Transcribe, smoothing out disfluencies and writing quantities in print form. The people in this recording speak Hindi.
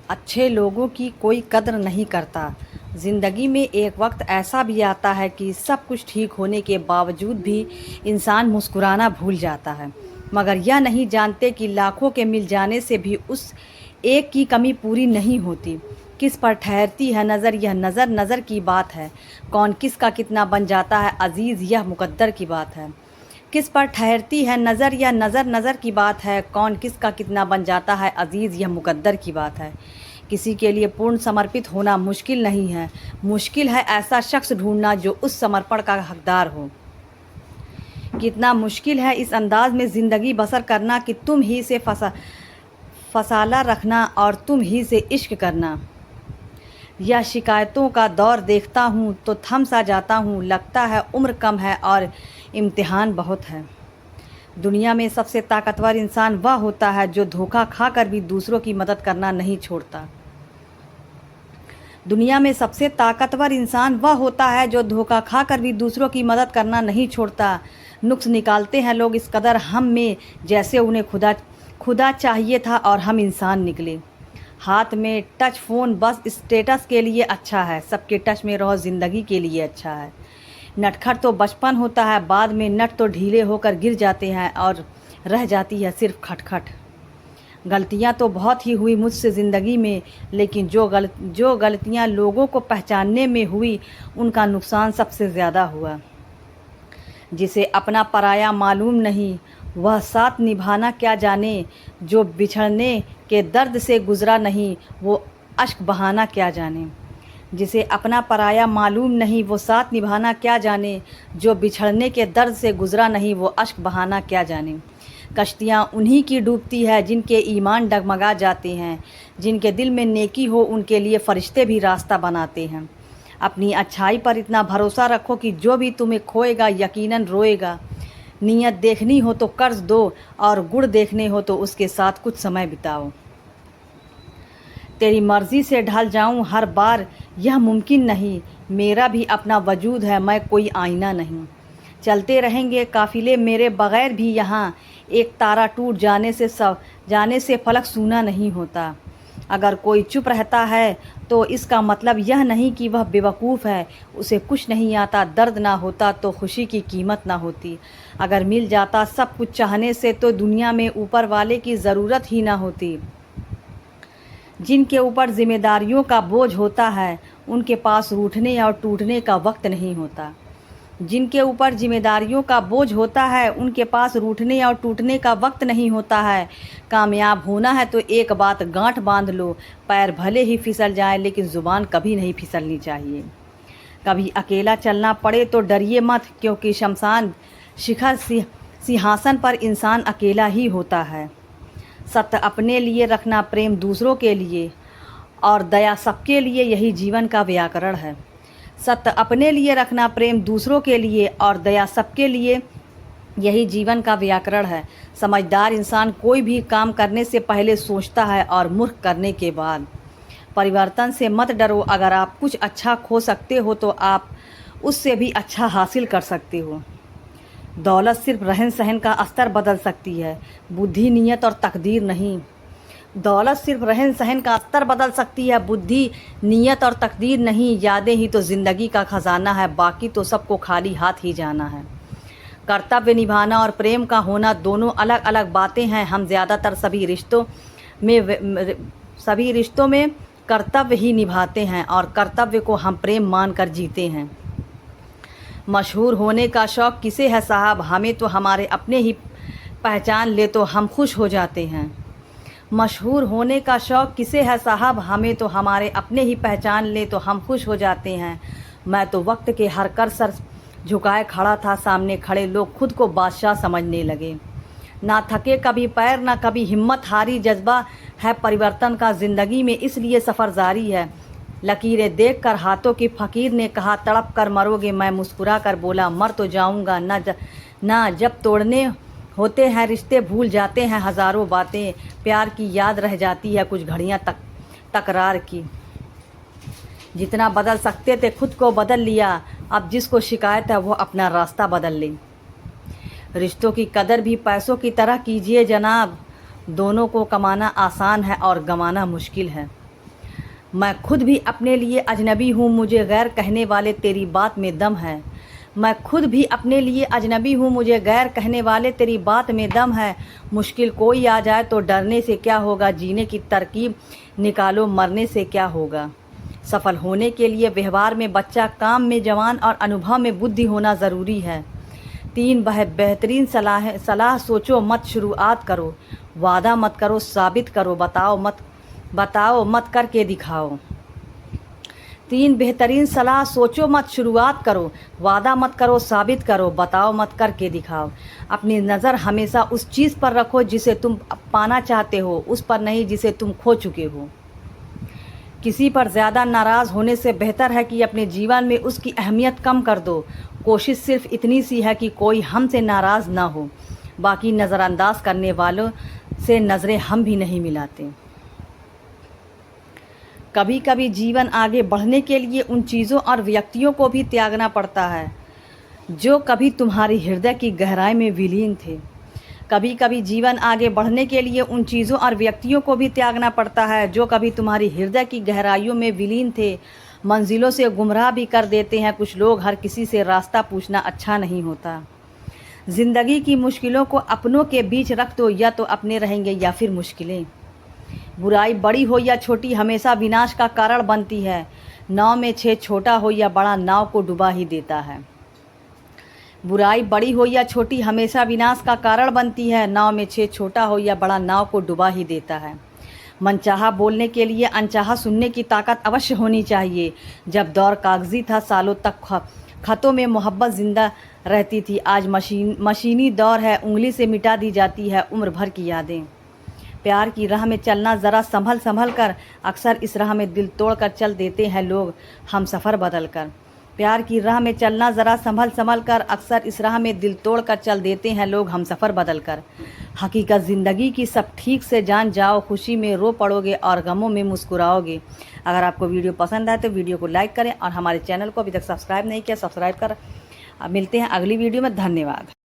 अच्छे लोगों की कोई कद्र नहीं करता। ज़िंदगी में एक वक्त ऐसा भी आता है कि सब कुछ ठीक होने के बावजूद भी इंसान मुस्कुराना भूल जाता है, मगर यह नहीं जानते कि लाखों के मिल जाने से भी उस एक की कमी पूरी नहीं होती। किस पर ठहरती है नज़र, यह नज़र नज़र की बात है। कौन किसका कितना बन जाता है अजीज़, यह मुकद्दर की बात है। किस पर ठहरती है नज़र, यह नज़र नज़र की बात है। कौन किसका कितना बन जाता है अजीज़, यह मुकद्दर की बात है। किसी के लिए पूर्ण समर्पित होना मुश्किल नहीं है, मुश्किल है ऐसा शख्स ढूंढना जो उस समर्पण का हकदार हो। कितना मुश्किल है इस अंदाज में ज़िंदगी बसर करना कि तुम ही से फसाला रखना और तुम ही से इश्क करना। यह शिकायतों का दौर देखता हूँ तो थम सा जाता हूँ, लगता है उम्र कम है और इम्तिहान बहुत है। दुनिया में सबसे ताकतवर इंसान वह होता है जो धोखा खाकर भी दूसरों की मदद करना नहीं छोड़ता। दुनिया में सबसे ताकतवर इंसान वह होता है जो धोखा खाकर भी दूसरों की मदद करना नहीं छोड़ता। नुक्स निकालते हैं लोग इस कदर हम में, जैसे उन्हें खुदा चाहिए था और हम इंसान निकले। हाथ में टच फ़ोन बस स्टेटस के लिए अच्छा है, सबके टच में रहो ज़िंदगी के लिए अच्छा है। नटखट तो बचपन होता है, बाद में नट तो ढीले होकर गिर जाते हैं और रह जाती है सिर्फ खटखट। गलतियां तो बहुत ही हुई मुझसे ज़िंदगी में, लेकिन जो गलतियां लोगों को पहचानने में हुई उनका नुकसान सबसे ज़्यादा हुआ। जिसे अपना पराया मालूम नहीं वह साथ निभाना क्या जाने, जो बिछड़ने के दर्द से गुज़रा नहीं वो अश्क बहाना क्या जाने। जिसे अपना पराया मालूम नहीं वो साथ निभाना क्या जाने, जो बिछड़ने के दर्द से गुज़रा नहीं वो अश्क बहाना क्या जाने। कश्तियाँ उन्हीं की डूबती है जिनके ईमान डगमगा जाते हैं, जिनके दिल में नेकी हो उनके लिए फ़रिश्ते भी रास्ता बनाते हैं। अपनी अच्छाई पर इतना भरोसा रखो कि जो भी तुम्हें खोएगा यकीनन रोएगा। नीयत देखनी हो तो कर्ज दो और गुड़ देखने हो तो उसके साथ कुछ समय बिताओ। तेरी मर्ज़ी से ढल जाऊं हर बार यह मुमकिन नहीं, मेरा भी अपना वजूद है मैं कोई आईना नहीं। चलते रहेंगे काफ़िले मेरे बग़ैर भी यहाँ, एक तारा टूट जाने से फलक सूना नहीं होता। अगर कोई चुप रहता है तो इसका मतलब यह नहीं कि वह बेवकूफ़ है, उसे कुछ नहीं आता। दर्द ना होता तो खुशी की कीमत ना होती। अगर मिल जाता सब कुछ चाहने से तो दुनिया में ऊपर वाले की ज़रूरत ही ना होती। जिनके ऊपर जिम्मेदारियों का बोझ होता है उनके पास रूठने और टूटने का वक्त नहीं होता। जिनके ऊपर जिम्मेदारियों का बोझ होता है उनके पास रूठने और टूटने का वक्त नहीं होता है। कामयाब होना है तो एक बात गांठ बांध लो, पैर भले ही फिसल जाए लेकिन ज़ुबान कभी नहीं फिसलनी चाहिए। कभी अकेला चलना पड़े तो डरिए मत, क्योंकि शमशान शिखर सिंहासन पर इंसान अकेला ही होता है। सत्य अपने लिए रखना, प्रेम दूसरों के लिए और दया सबके लिए, यही जीवन का व्याकरण है। सत्य अपने लिए रखना, प्रेम दूसरों के लिए और दया सबके लिए, यही जीवन का व्याकरण है। समझदार इंसान कोई भी काम करने से पहले सोचता है और मूर्ख करने के बाद। परिवर्तन से मत डरो, अगर आप कुछ अच्छा खो सकते हो तो आप उससे भी अच्छा हासिल कर सकते हो। दौलत सिर्फ रहन सहन का स्तर बदल सकती है, बुद्धि नीयत और तकदीर नहीं। दौलत सिर्फ रहन सहन का स्तर बदल सकती है, बुद्धि नीयत और तकदीर नहीं। यादें ही तो ज़िंदगी का ख़जाना है, बाकी तो सबको खाली हाथ ही जाना है। कर्तव्य निभाना और प्रेम का होना दोनों अलग अलग बातें हैं। हम ज़्यादातर सभी रिश्तों में कर्तव्य ही निभाते हैं और कर्तव्य को हम प्रेम मानकर जीते हैं। मशहूर होने का शौक़ किसे है साहब, हमें तो हमारे अपने ही पहचान ले तो हम खुश हो जाते हैं। मशहूर होने का शौक़ किसे है साहब, हमें तो हमारे अपने ही पहचान ले तो हम खुश हो जाते हैं। मैं तो वक्त के हर कर सर झुकाए खड़ा था, सामने खड़े लोग खुद को बादशाह समझने लगे। ना थके कभी पैर ना कभी हिम्मत हारी, जज्बा है परिवर्तन का ज़िंदगी में इसलिए सफ़र जारी है। लकीरें देख कर हाथों की फ़कीर ने कहा तड़प कर मरोगे, मैं मुस्कुरा कर बोला मर तो जाऊँगा ना। जब तोड़ने होते हैं रिश्ते भूल जाते हैं हज़ारों बातें, प्यार की याद रह जाती है कुछ घड़ियाँ तकरार की। जितना बदल सकते थे खुद को बदल लिया, अब जिसको शिकायत है वो अपना रास्ता बदल ले। रिश्तों की कदर भी पैसों की तरह कीजिए जनाब, दोनों को कमाना आसान है और गंवाना मुश्किल है। मैं खुद भी अपने लिए अजनबी हूँ, मुझे गैर कहने वाले तेरी बात में दम है। मैं खुद भी अपने लिए अजनबी हूँ, मुझे गैर कहने वाले तेरी बात में दम है। मुश्किल कोई आ जाए तो डरने से क्या होगा, जीने की तरकीब निकालो मरने से क्या होगा। सफल होने के लिए व्यवहार में बच्चा, काम में जवान और अनुभव में बुद्धि होना ज़रूरी है। 3 बेहतरीन सलाह सोचो मत शुरुआत करो, वादा मत करो साबित करो, बताओ मत करके दिखाओ। 3 बेहतरीन सलाह सोचो मत शुरुआत करो, वादा मत करो साबित करो, बताओ मत करके दिखाओ। अपनी नज़र हमेशा उस चीज़ पर रखो जिसे तुम पाना चाहते हो, उस पर नहीं जिसे तुम खो चुके हो। किसी पर ज़्यादा नाराज़ होने से बेहतर है कि अपने जीवन में उसकी अहमियत कम कर दो। कोशिश सिर्फ इतनी सी है कि कोई हमसे नाराज़ ना हो, बाकी नज़रअंदाज करने वालों से नज़रें हम भी नहीं मिलाते। कभी कभी जीवन आगे बढ़ने के लिए उन चीज़ों और व्यक्तियों को भी त्यागना पड़ता है जो कभी तुम्हारी हृदय की गहराई में विलीन थे। कभी कभी जीवन आगे बढ़ने के लिए उन चीज़ों और व्यक्तियों को भी त्यागना पड़ता है जो कभी तुम्हारी हृदय की गहराइयों में विलीन थे। मंजिलों से गुमराह भी कर देते हैं कुछ लोग, हर किसी से रास्ता पूछना अच्छा नहीं होता। ज़िंदगी की मुश्किलों को अपनों के बीच रख दो, या तो अपने रहेंगे या फिर मुश्किलें। बुराई बड़ी हो या छोटी हमेशा विनाश का कारण बनती है। नाव में छेद छोटा हो या बड़ा, नाव को डुबा ही देता है। बुराई बड़ी हो या छोटी हमेशा विनाश का कारण बनती है। नाव में छेद छोटा हो या बड़ा, नाव को डुबा ही देता है। मनचाहा बोलने के लिए अनचाहा सुनने की ताकत अवश्य होनी चाहिए। जब दौर कागजी था, सालों तक खतों में मोहब्बत जिंदा रहती थी। आज मशीनी दौर है, उंगली से मिटा दी जाती है उम्र भर की यादें। प्यार की राह में चलना ज़रा संभल संभल कर, अक्सर इस राह में दिल तोड़ कर चल देते हैं लोग हम सफ़र बदल कर। प्यार की राह में चलना ज़रा संभल संभल कर, अक्सर इस राह में दिल तोड़ कर चल देते हैं लोग हम सफ़र बदल कर। हकीकत ज़िंदगी की सब ठीक से जान जाओ, खुशी में रो पड़ोगे और गमों में मुस्कुराओगे। अगर आपको वीडियो पसंद आए तो वीडियो को लाइक करें और हमारे चैनल को अभी तक सब्सक्राइब नहीं किया, सब्सक्राइब कर। मिलते हैं अगली वीडियो में। धन्यवाद।